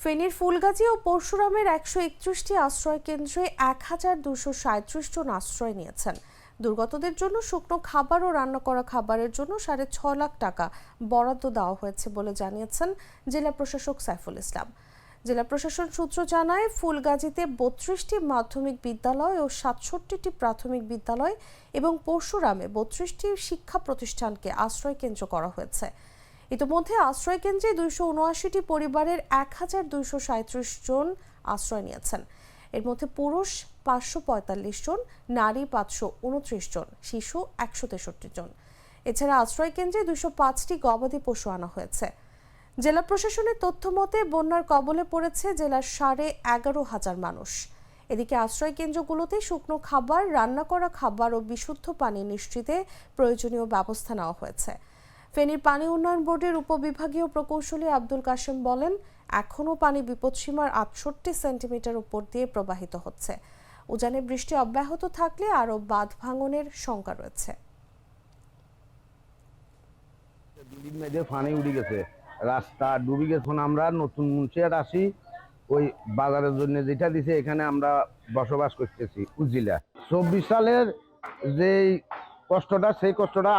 ফেনীর ফুলগাজী ও পরশুরামের ১৩১টি আশ্রয় কেন্দ্রে ১,২৩৭ জন আশ্রয় নিয়েছেন। দুর্গতদের জন্য শুকনো খাবার ও রান্না করা খাবারের জন্য ৬.৫ লাখ টাকা বরাদ্দ দেওয়া হয়েছে বলে জানিয়েছেন জেলা প্রশাসক সাইফুল ইসলাম। জেলা প্রশাসন সূত্র জানায়, ফুলগাজীতে ৩২টি মাধ্যমিক বিদ্যালয় ও ৬৭টি প্রাথমিক বিদ্যালয় এবং পরশুরামে ৩২টি শিক্ষা প্রতিষ্ঠানকে আশ্রয় কেন্দ্র করা হয়েছে। ইতিমধ্যে আশ্রয় কেন্দ্রে ২৭৯টি পরিবারের ১,২৩৭ জন আশ্রয় নিয়েছেন। এর মধ্যে পুরুষ ৫৪৫ জন, নারী ৫২৯ জন, শিশু ১৬৩ জন। এছাড়া আশ্রয় কেন্দ্রে ২০৫টি গবাদি পশু আনা হয়েছে। জেলা প্রশাসনের তথ্য মতে বন্যার কবলে পড়েছে জেলার ১১,৫০০ মানুষ। এদিকে আশ্রয় কেন্দ্রগুলোতে শুকনো খাবার, রান্না করা খাবার ও বিশুদ্ধ পানি নিশ্চিতে প্রয়োজনীয় ব্যবস্থা নেওয়া হয়েছে। ফেনীর পানি উন্নয়ন বোর্ডের উপবিভাগীয় প্রকৌশলী আব্দুল কাশেম বলেন, এখনও পানি বিপদসীমার ৬৮ সেন্টিমিটার উপর দিয়ে প্রবাহিত হচ্ছে। উজানে বৃষ্টি অব্যাহত থাকলে আরও বাঁধ ভাঙনের শঙ্কা রয়েছে। পানি উঠে গেছে, রাস্তা ডুবে গেছে। আমরা নতুন মুন্সিয়াট আসি, ওই বাজারের জন্য যেটা দিছে এখানে আমরা বসবাস করতেছি উজিলা। ২৪ সালের যে কষ্টটা, সেই কষ্টটা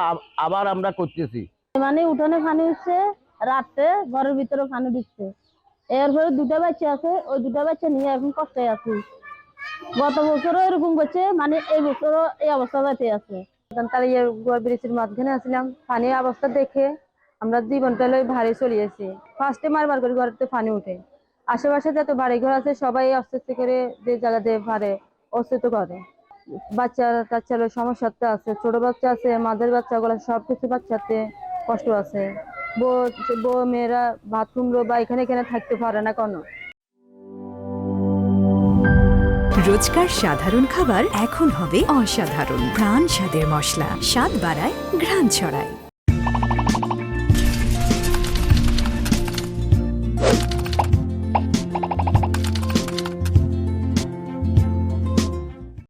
আবার আমরা করতেছি। মানে উঠোনে পানি উঠছে, রাতে ঘরের ভিতরে পানি ঢুকছে। এরপরে দুটা বাচ্চা আছে, ওই দুটা বাচ্চা নিয়ে এখন কষ্টে আছি। গত বছরও এরকম করছে, মানে এই বছরও এই অবস্থা যাতে আছে। তার ব্রিজের মাঝখানে আসলাম, পানির অবস্থা দেখে আমরা জীবনটা ভারী চলিয়েছি। ফার্স্টে মারবার করে ঘরেতে পানি উঠে, আশেপাশে যত বাড়ি ঘর আছে সবাই আস্তে আস্তে করে যে জায়গাতে পারে অস্তিত্ব করে। বাচ্চা টাচ্চার সমস্যা আছে, ছোট বাচ্চা আছে, মাঝের বাচ্চাগুলো সবকিছু বাচ্চাতে কষ্ট আছে। বউ মেয়েরা বাথরুম বা এখানে থাকতে পারে না কোনো। রোজকার সাধারণ খাবার এখন হবে অসাধারণ। প্রাণ স্বাদের মশলা, স্বাদ বাড়ায়, ঘ্রাণ ছড়ায়।